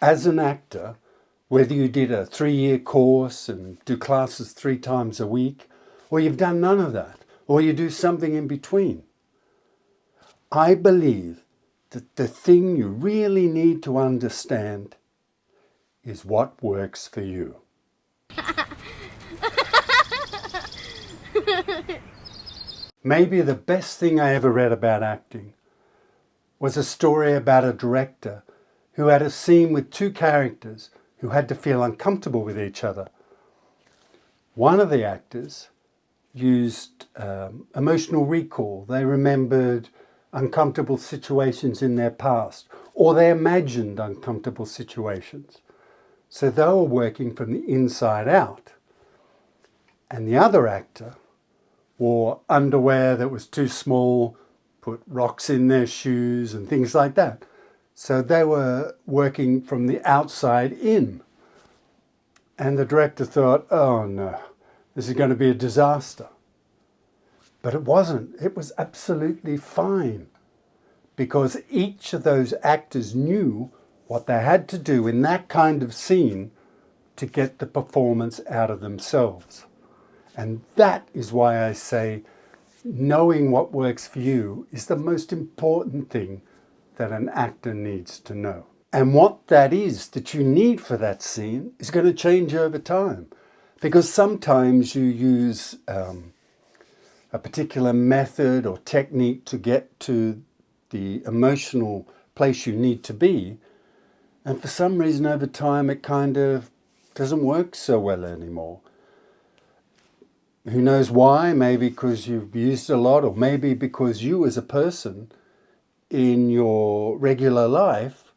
As an actor, whether you did a 3-year course and do classes 3 times a week, or you've done none of that, or you do something in between, I believe that the thing you really need to understand is what works for you. Maybe the best thing I ever read about acting was a story about a director who had a scene with 2 characters who had to feel uncomfortable with each other. One of the actors used emotional recall. They remembered uncomfortable situations in their past, or they imagined uncomfortable situations. So they were working from the inside out. And the other actor wore underwear that was too small, put rocks in their shoes and things like that. So they were working from the outside in. And the director thought, oh no, this is going to be a disaster. But it wasn't. It was absolutely fine, because each of those actors knew what they had to do in that kind of scene to get the performance out of themselves. And that is why I say knowing what works for you is the most important thing that an actor needs to know. And what that is that you need for that scene is going to change over time, because sometimes you use a particular method or technique to get to the emotional place you need to be, and for some reason over time it kind of doesn't work so well anymore. Who knows why? Maybe because you've used a lot, or maybe because you as a person in your regular life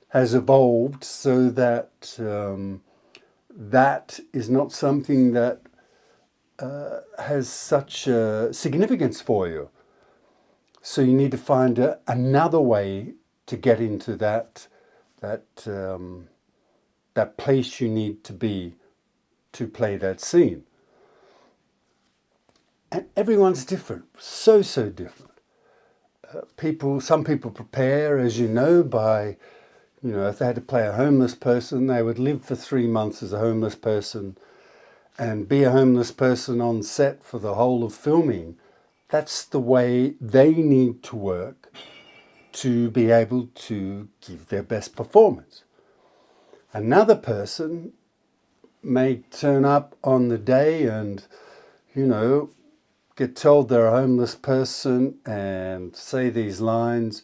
has evolved so that that is not something that has such significance for you. So you need to find another way to get into that place you need to be to play that scene. And everyone's different, so different. Some people prepare, as you know, by, if they had to play a homeless person, they would live for 3 months as a homeless person and be a homeless person on set for the whole of filming. That's the way they need to work to be able to give their best performance. Another person may turn up on the day and, get told they're a homeless person and say these lines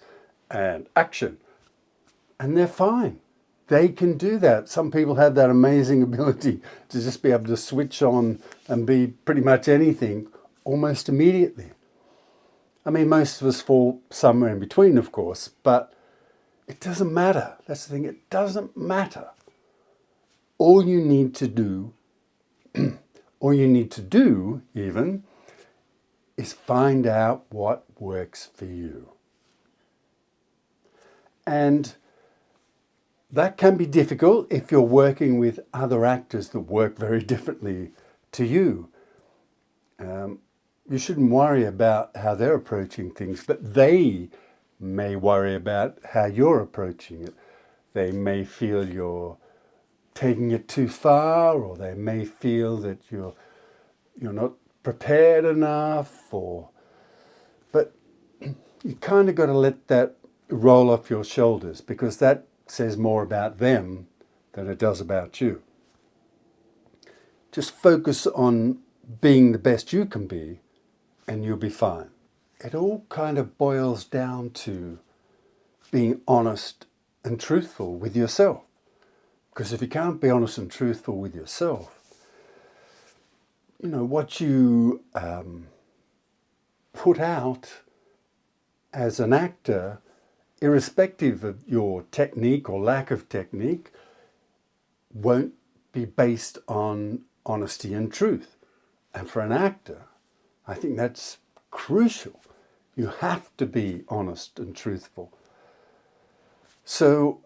and action. And they're fine. They can do that. Some people have that amazing ability to just be able to switch on and be pretty much anything almost immediately. I mean, most of us fall somewhere in between, of course, but it doesn't matter. That's the thing. It doesn't matter. All you need to do even, is find out what works for you. And that can be difficult if you're working with other actors that work very differently to you. You shouldn't worry about how they're approaching things, but they may worry about how you're approaching it. They may feel you're taking it too far, or they may feel that you're not prepared enough, but you kind of got to let that roll off your shoulders, because that says more about them than it does about you. Just focus on being the best you can be and you'll be fine. It all kind of boils down to being honest and truthful with yourself. Because if you can't be honest and truthful with yourself, what you put out as an actor, irrespective of your technique or lack of technique, won't be based on honesty and truth. And for an actor, I think that's crucial. You have to be honest and truthful. So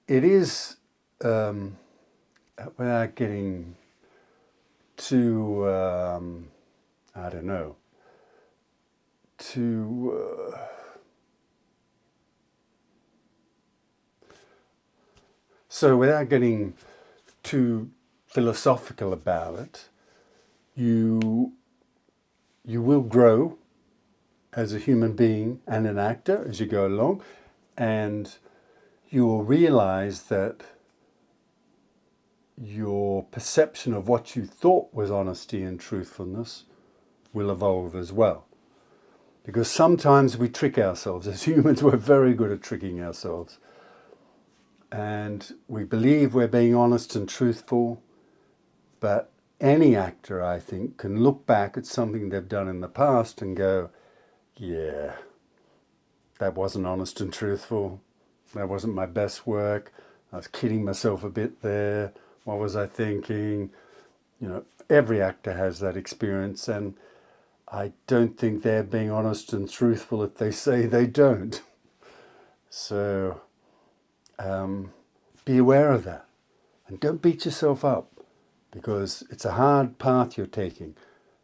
it is, without getting too, I don't know, So without getting too philosophical about it, you will grow as a human being and an actor as you go along, and you will realize that your perception of what you thought was honesty and truthfulness will evolve as well. Because sometimes we trick ourselves. As humans, we're very good at tricking ourselves. And we believe we're being honest and truthful, but any actor, I think, can look back at something they've done in the past and go, yeah, that wasn't honest and truthful. That wasn't my best work. I was kidding myself a bit there. What was I thinking? You know, every actor has that experience, and I don't think they're being honest and truthful if they say they don't. So be aware of that, and don't beat yourself up, because it's a hard path you're taking.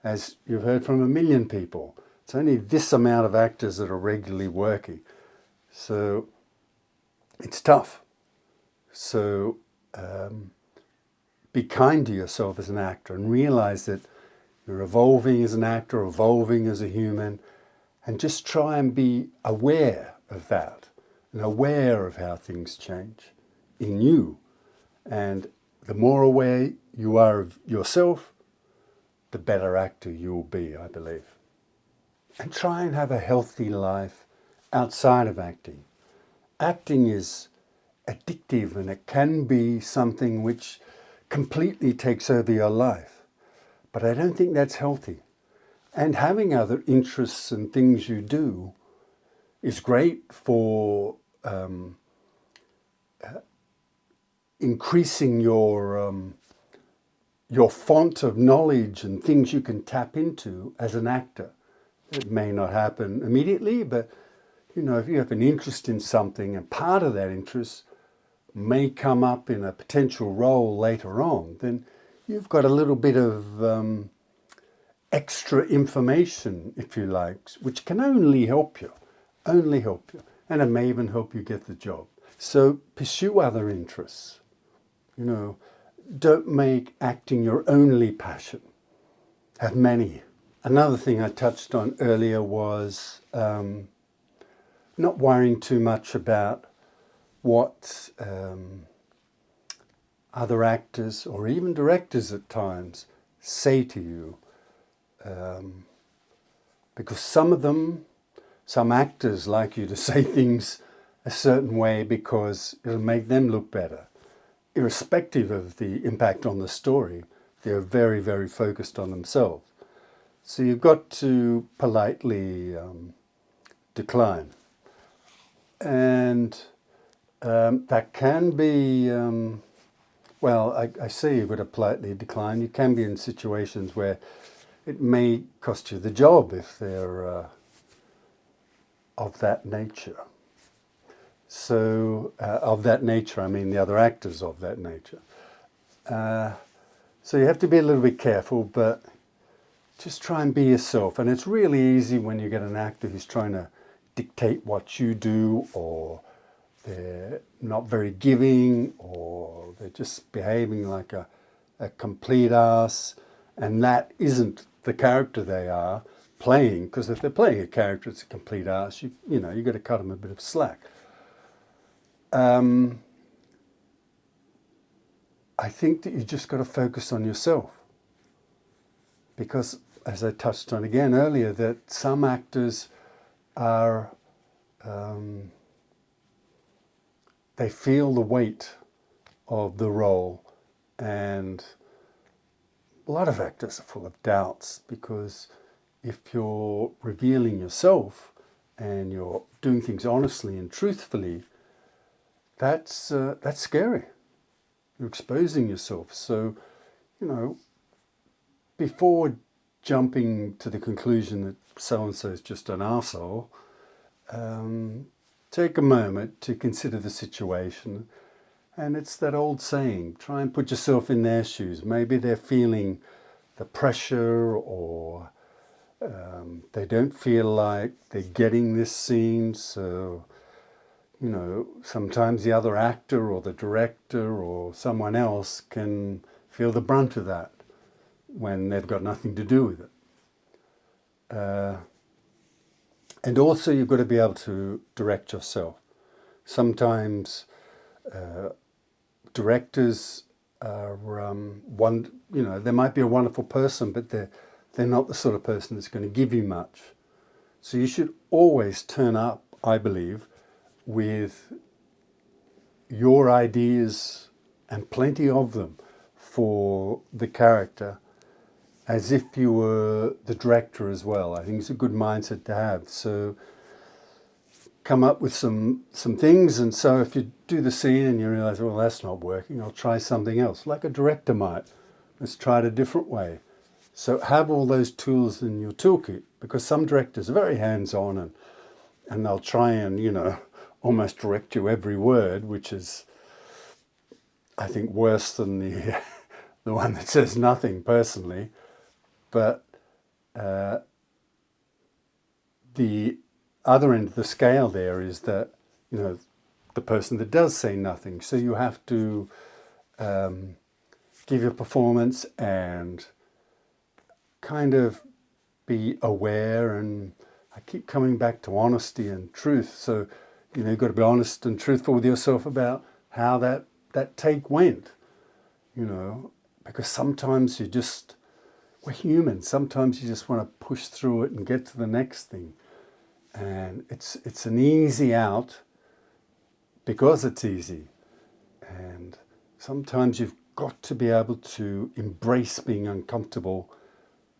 As you've heard from a million people, it's only this amount of actors that are regularly working. So it's tough. So be kind to yourself as an actor and realize that you're evolving as an actor, evolving as a human, and just try and be aware of that and aware of how things change in you. And the more aware you are of yourself, the better actor you'll be, I believe. And try and have a healthy life outside of acting. Acting is addictive, and it can be something which completely takes over your life. But I don't think that's healthy. And having other interests and things you do is great for increasing your font of knowledge and things you can tap into as an actor. It may not happen immediately, but you know, if you have an interest in something and part of that interest may come up in a potential role later on, then you've got a little bit of extra information, if you like, which can only help you, and it may even help you get the job. So pursue other interests. You know, don't make acting your only passion. Have many. Another thing I touched on earlier was not worrying too much about what other actors or even directors at times say to you. Because some actors like you to say things a certain way because it'll make them look better. Irrespective of the impact on the story, they're very, very focused on themselves. So you've got to politely decline. And that can be, I say you've got to politely decline. You can be in situations where it may cost you the job if they're of that nature. So, of that nature, I mean the other actors of that nature. So you have to be a little bit careful, but just try and be yourself. And it's really easy when you get an actor who's trying to dictate what you do, or they're not very giving, or they're just behaving like a complete ass, and that isn't the character they are playing, because if they're playing a character it's a complete ass, you know, you've got to cut them a bit of slack. I think that you just got to focus on yourself, because as I touched on again earlier, that some actors are they feel the weight of the role, and a lot of actors are full of doubts, because if you're revealing yourself and you're doing things honestly and truthfully, that's scary. You're exposing yourself. So, you know, before jumping to the conclusion that so-and-so is just an arsehole, take a moment to consider the situation. And it's that old saying, try and put yourself in their shoes. Maybe they're feeling the pressure, or they don't feel like they're getting this scene. So, you know, sometimes the other actor or the director or someone else can feel the brunt of that when they've got nothing to do with it. And also you've got to be able to direct yourself. Sometimes directors are they might be a wonderful person, but they're not the sort of person that's going to give you much. So you should always turn up, I believe, with your ideas, and plenty of them, for the character, as if you were the director as well. I think it's a good mindset to have. So come up with some things, and so if you do the scene and you realize, well, that's not working, I'll try something else, like a director might. Let's try it a different way. So have all those tools in your toolkit, because some directors are very hands-on and they'll try and, almost direct you every word, which is, I think, worse than the the one that says nothing, personally. But the other end of the scale there is that, the person that does say nothing. So you have to give your performance and kind of be aware. And I keep coming back to honesty and truth. So, you've got to be honest and truthful with yourself about how that take went, because sometimes we're human. Sometimes you just want to push through it and get to the next thing. And it's an easy out because it's easy. And sometimes you've got to be able to embrace being uncomfortable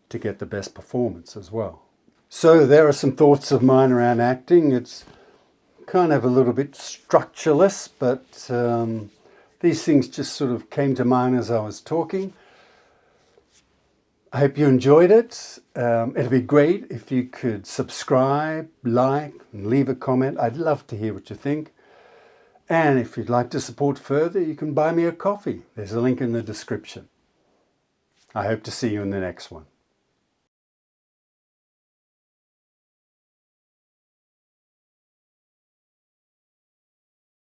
to get the best performance as well. So there are some thoughts of mine around acting. It's kind of a little bit structureless, but these things just sort of came to mind as I was talking. I hope you enjoyed it. It'd be great if you could subscribe, like, and leave a comment. I'd love to hear what you think. And if you'd like to support further, you can buy me a coffee. There's a link in the description. I hope to see you in the next one.